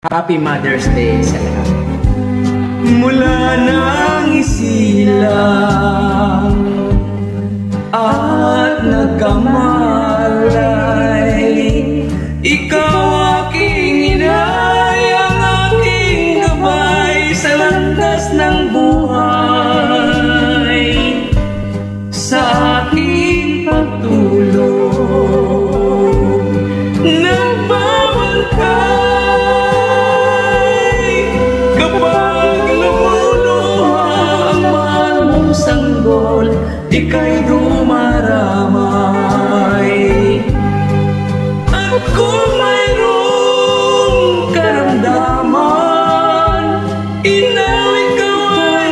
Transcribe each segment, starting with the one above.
Happy Mother's Day sa lahat. Mula nang isilang at nagkamalay, ikaw aking inay, ang aking gabay sa landas ng buhay, sa aking pagtulog nagbabantay kapag lumuluha ang mahal mong sanggol, ika'y dumaramay. At kung mayroong karamdaman, inaw ikaw ay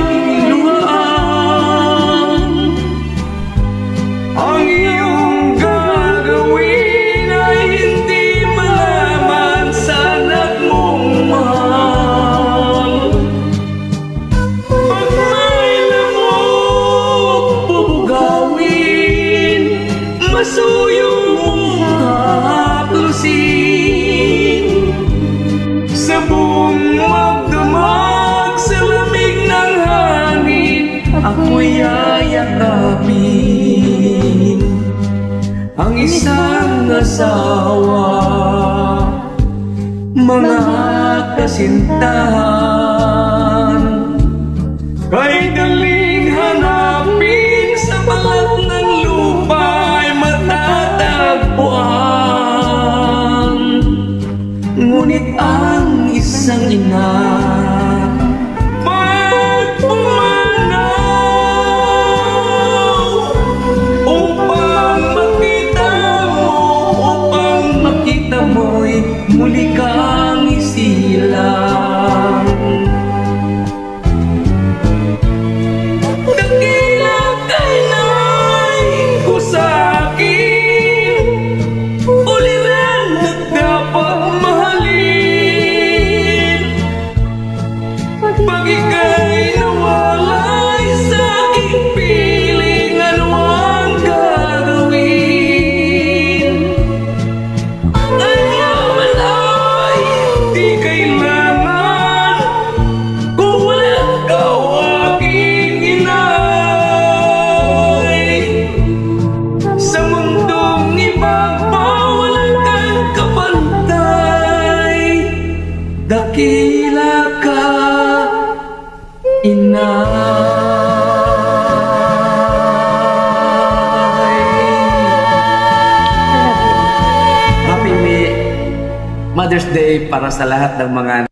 luhaan. Ang iyong gagawin ay hindi malaman sa anak mong mahal. Pag may lamok bubugawin, masuyo mong haplusin. Sa buong magdamag sa lamig ng hangin, ako'y yayakapin ang isang asawa. Mga kasintahan, kay daling hanapin sa balat ng lupa ay matatagpuan. Ngunit ang isang ina, pag pumanaw upang makita mo'y muli kang isilang. Dakila kay nay ko sa akin, uliran at dapat mahalin. Pag ika'y nawalay sa aking piling, ano ang gagawin? Ang yaman ay di kailangan kung wala ikaw aking inay. Sa mundong ibabaw walang kang kapantay, dakila ka, inay. Happy Mother's Day para sa lahat ng mga